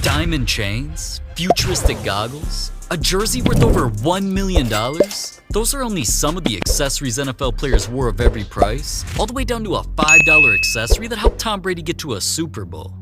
Diamond chains, futuristic goggles, a jersey worth over $1 million? Those are only some of the accessories NFL players wore of every price, all the way down to a $5 accessory that helped Tom Brady get to a Super Bowl.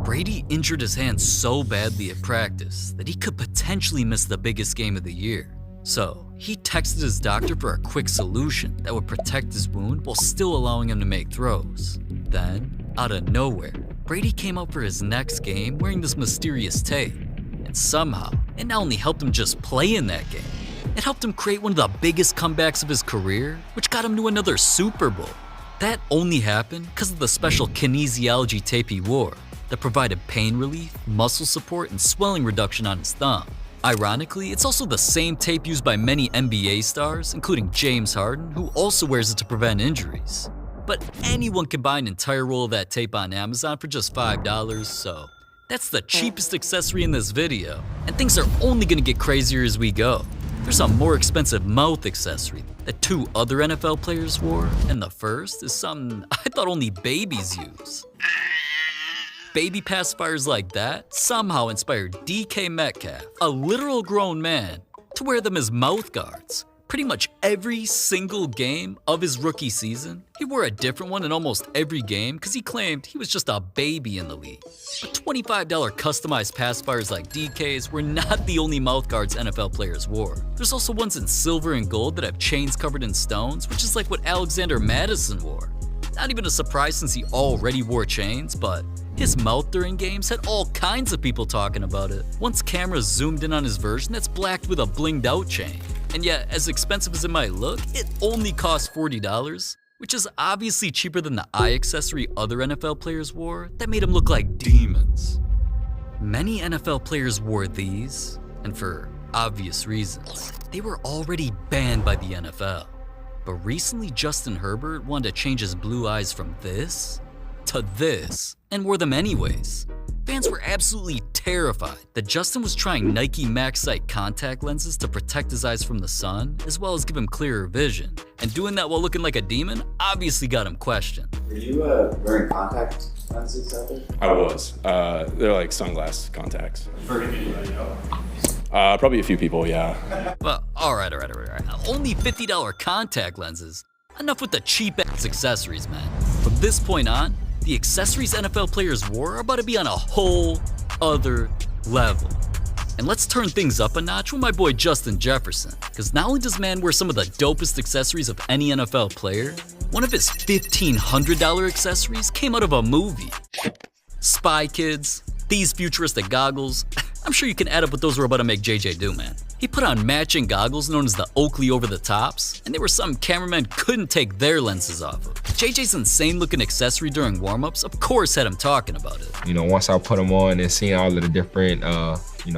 Brady injured his hand so badly at practice that he could potentially miss the biggest game of the year. So he texted his doctor for a quick solution that would protect his wound while still allowing him to make throws. Then, out of nowhere, Brady came out for his next game wearing this mysterious tape. And somehow, it not only helped him just play in that game, it helped him create one of the biggest comebacks of his career, which got him to another Super Bowl. That only happened because of the special kinesiology tape he wore that provided pain relief, muscle support, and swelling reduction on his thumb. Ironically, it's also the same tape used by many NBA stars, including James Harden, who also wears it to prevent injuries. But anyone can buy an entire roll of that tape on Amazon for just $5, so that's the cheapest accessory in this video. And things are only gonna get crazier as we go. There's a more expensive mouth accessory that 2 other NFL players wore, and the first is something I thought only babies use. Baby pacifiers like that somehow inspired DK Metcalf, a literal grown man, to wear them as mouth guards. Pretty much every single game of his rookie season, he wore a different one in almost every game because he claimed he was just a baby in the league. But $25 customized pacifiers like DK's were not the only mouth guards NFL players wore. There's also ones in silver and gold that have chains covered in stones, which is like what Alexander Madison wore. Not even a surprise since he already wore chains, but his mouth during games had all kinds of people talking about it. Once cameras zoomed in on his version that's blacked with a blinged out chain. And yet, as expensive as it might look, it only cost $40, which is obviously cheaper than the eye accessory other NFL players wore that made them look like demons. Many NFL players wore these, and for obvious reasons. They were already banned by the NFL. But recently Justin Herbert wanted to change his blue eyes from this to this, and wore them anyways. Fans were absolutely terrified that Justin was trying Nike Max Sight contact lenses to protect his eyes from the sun, as well as give him clearer vision. And doing that while looking like a demon obviously got him questioned. Were you wearing contact lenses out there? I was. They're like sunglass contacts. For anybody else? Probably a few people, yeah. Well, all right. Only $50 contact lenses. Enough with the cheap-ass accessories, man. From this point on, the accessories NFL players wore are about to be on a whole other level. And let's turn things up a notch with my boy Justin Jefferson, because not only does man wear some of the dopest accessories of any NFL player, one of his $1,500 accessories came out of a movie. Spy Kids, these futuristic goggles, I'm sure you can add up what those were about to make JJ do, man. He put on matching goggles known as the Oakley over-the-tops, and they were something cameramen couldn't take their lenses off of. JJ's insane-looking accessory during warm-ups of course had him talking about it. You know, once I put them on and seeing all of the different,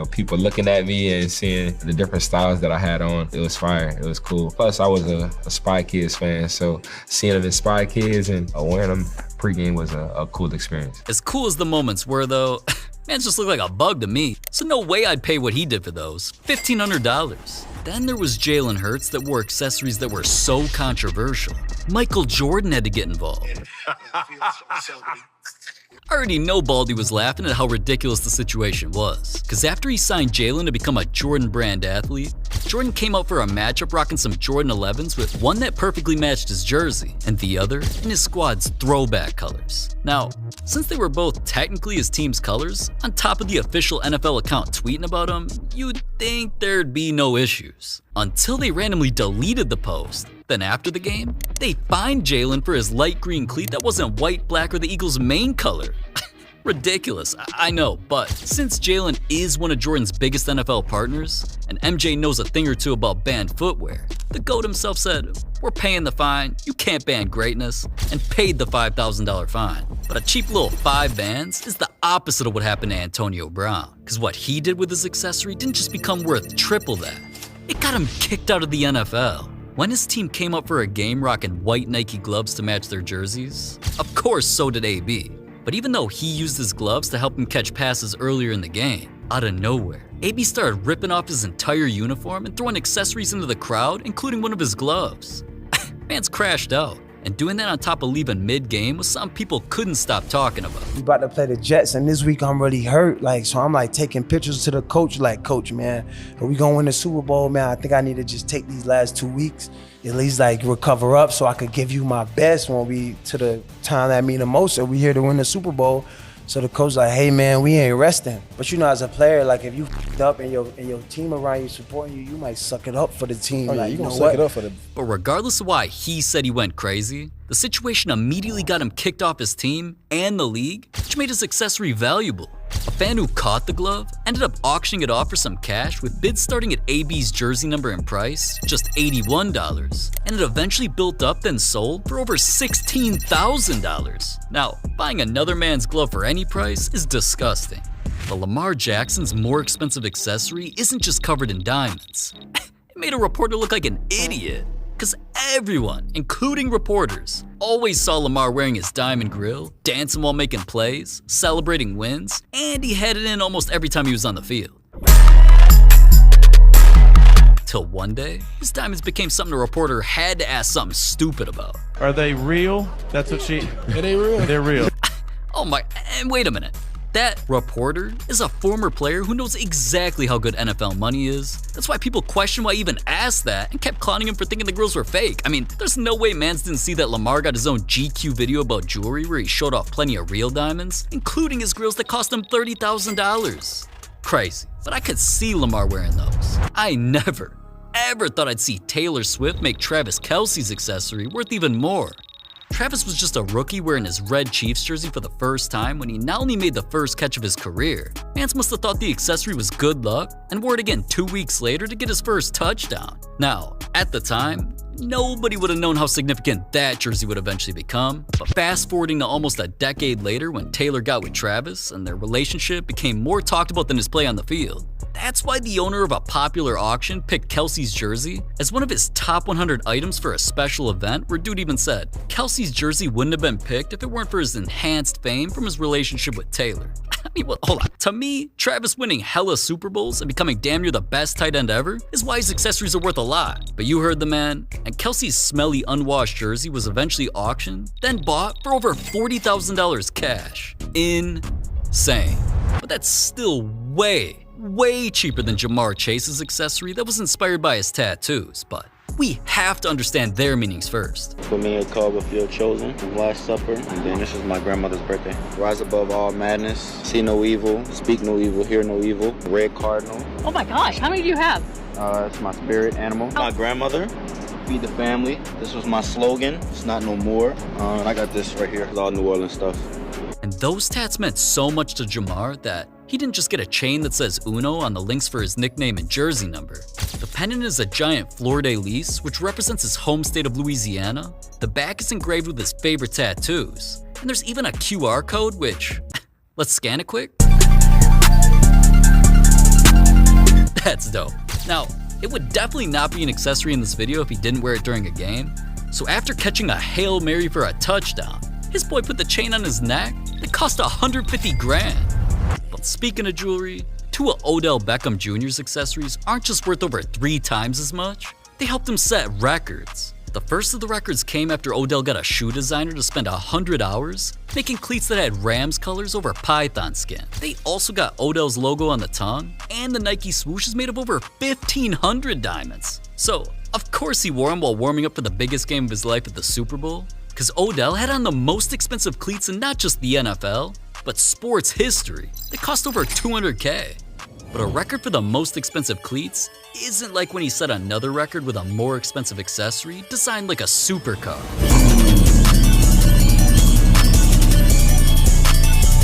people looking at me and seeing the different styles that I had on, it was fire, it was cool. Plus, I was a Spy Kids fan, so seeing them in Spy Kids and wearing them pregame was a cool experience. As cool as the moments were, though, man just looked like a bug to me, so no way I'd pay what he did for those, $1,500. Then there was Jalen Hurts that wore accessories that were so controversial. Michael Jordan had to get involved. I already know Baldy was laughing at how ridiculous the situation was, because after he signed Jalen to become a Jordan brand athlete, Jordan came out for a matchup rocking some Jordan 11s with one that perfectly matched his jersey, and the other in his squad's throwback colors. Now, since they were both technically his team's colors, on top of the official NFL account tweeting about them, you'd think there'd be no issues. Until they randomly deleted the post. Then after the game, they fined Jalen for his light green cleat that wasn't white, black, or the Eagles' main color. Ridiculous, I know, but since Jalen is one of Jordan's biggest NFL partners, and MJ knows a thing or two about banned footwear, the GOAT himself said, "We're paying the fine, you can't ban greatness," and paid the $5,000 fine. But a cheap little 5 bans is the opposite of what happened to Antonio Brown, because what he did with his accessory didn't just become worth triple that, it got him kicked out of the NFL. When his team came up for a game rocking white Nike gloves to match their jerseys, of course so did AB. But even though he used his gloves to help him catch passes earlier in the game, out of nowhere, AB started ripping off his entire uniform and throwing accessories into the crowd, including one of his gloves. Man's crashed out. And doing that on top of leaving mid-game was something people couldn't stop talking about. We about to play the Jets, and this week I'm really hurt. So I'm taking pictures to the coach, Coach, man, are we gonna win the Super Bowl, man? I think I need to just take these last 2 weeks, at least recover up so I could give you my best when we, to the time that I mean the most, and we here to win the Super Bowl. So the coach hey man, we ain't resting. But as a player, if you f***ed up and your team around you supporting you, you might suck it up for the team. Oh yeah, you gonna suck it up for the. But regardless of why he said he went crazy, the situation immediately got him kicked off his team and the league, which made his accessory valuable. A fan who caught the glove ended up auctioning it off for some cash, with bids starting at AB's jersey number and price, just $81, and it eventually built up then sold for over $16,000. Now, buying another man's glove for any price is disgusting. But Lamar Jackson's more expensive accessory isn't just covered in diamonds. It made a reporter look like an idiot. Because everyone, including reporters, always saw Lamar wearing his diamond grill, dancing while making plays, celebrating wins, and he had it in almost every time he was on the field. Till one day, his diamonds became something a reporter had to ask something stupid about. Are they real? That's what she... Are they real? They're real. Oh my, and wait a minute. That reporter is a former player who knows exactly how good NFL money is. That's why people question why he even asked that and kept clowning him for thinking the grills were fake. I mean, there's no way mans didn't see that Lamar got his own GQ video about jewelry where he showed off plenty of real diamonds, including his grills that cost him $30,000. Crazy, but I could see Lamar wearing those. I never, ever thought I'd see Taylor Swift make Travis Kelce's accessory worth even more. Travis was just a rookie wearing his red Chiefs jersey for the first time when he not only made the first catch of his career, fans must have thought the accessory was good luck and wore it again 2 weeks later to get his first touchdown. Now, at the time, nobody would have known how significant that jersey would eventually become, but fast forwarding to almost a decade later when Taylor got with Travis and their relationship became more talked about than his play on the field. That's why the owner of a popular auction picked Kelce's jersey as one of his top 100 items for a special event, where dude even said Kelce's jersey wouldn't have been picked if it weren't for his enhanced fame from his relationship with Taylor. I mean, well, hold on. To me, Travis winning hella Super Bowls and becoming damn near the best tight end ever is why his accessories are worth a lot. But you heard the man, and Kelce's smelly unwashed jersey was eventually auctioned, then bought for over $40,000 cash. Insane. But that's still way cheaper than Jamar Chase's accessory that was inspired by his tattoos, but we have to understand their meanings first. For me, it's called If You're Chosen, Last Supper, and then this is my grandmother's birthday. Rise above all madness, see no evil, speak no evil, hear no evil, red cardinal. Oh my gosh, how many do you have? It's my spirit animal. My grandmother, feed the family. This was my slogan, it's not no more. And I got this right here, it's all New Orleans stuff. And those tats meant so much to Jamar that he didn't just get a chain that says Uno on the links for his nickname and jersey number. The pendant is a giant fleur-de-lis, which represents his home state of Louisiana. The back is engraved with his favorite tattoos. And there's even a QR code, which, let's scan it quick. That's dope. Now, it would definitely not be an accessory in this video if he didn't wear it during a game. So after catching a Hail Mary for a touchdown, his boy put the chain on his neck that cost 150 grand. But speaking of jewelry, two of Odell Beckham Jr.'s accessories aren't just worth over 3 times as much, they helped him set records. The first of the records came after Odell got a shoe designer to spend 100 hours making cleats that had Rams colors over python skin. They also got Odell's logo on the tongue, and the Nike swoosh is made of over 1,500 diamonds. So, of course he wore them while warming up for the biggest game of his life at the Super Bowl, because Odell had on the most expensive cleats in not just the NFL, but sports history. They cost over $200K. But a record for the most expensive cleats isn't like when he set another record with a more expensive accessory designed like a supercar.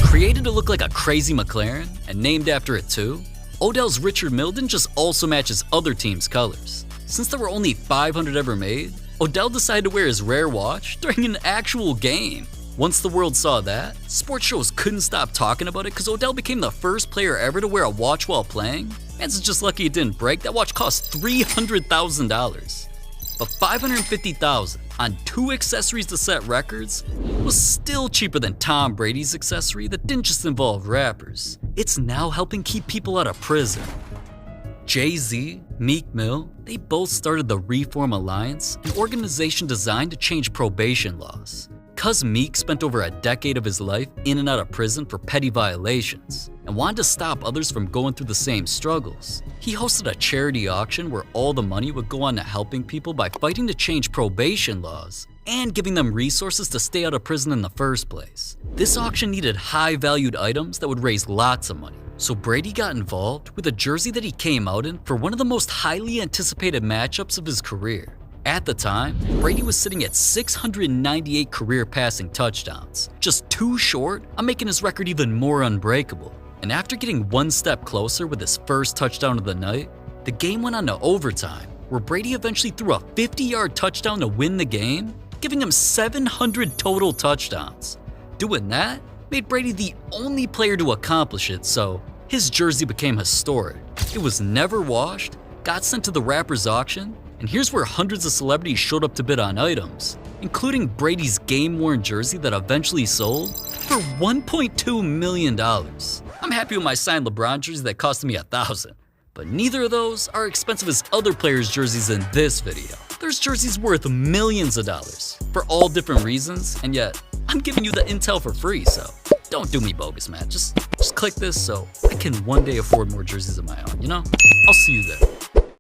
Created to look like a crazy McLaren and named after it too, Odell's Richard Mille didn't just also match his other team's colors. Since there were only 500 ever made, Odell decided to wear his rare watch during an actual game. Once the world saw that, sports shows couldn't stop talking about it because Odell became the first player ever to wear a watch while playing. Fans are just lucky it didn't break. That watch cost $300,000. But $550,000 on 2 accessories to set records was still cheaper than Tom Brady's accessory that didn't just involve rappers. It's now helping keep people out of prison. Jay-Z, Meek Mill, they both started the Reform Alliance, an organization designed to change probation laws. Cuz Meek spent over a decade of his life in and out of prison for petty violations and wanted to stop others from going through the same struggles, he hosted a charity auction where all the money would go on to helping people by fighting to change probation laws and giving them resources to stay out of prison in the first place. This auction needed high-valued items that would raise lots of money, so Brady got involved with a jersey that he came out in for one of the most highly anticipated matchups of his career. At the time, Brady was sitting at 698 career passing touchdowns, just 2 short on making his record even more unbreakable. And after getting one step closer with his first touchdown of the night, the game went on to overtime, where Brady eventually threw a 50-yard touchdown to win the game, giving him 700 total touchdowns. Doing that made Brady the only player to accomplish it, so his jersey became historic. It was never washed, got sent to the Rappers auction, and here's where hundreds of celebrities showed up to bid on items, including Brady's game-worn jersey that eventually sold for $1.2 million. I'm happy with my signed LeBron jersey that cost me $1,000, but neither of those are expensive as other players' jerseys in this video. There's jerseys worth millions of dollars for all different reasons, and yet I'm giving you the intel for free, so don't do me bogus, man. Just click this so I can one day afford more jerseys of my own, you know? I'll see you there.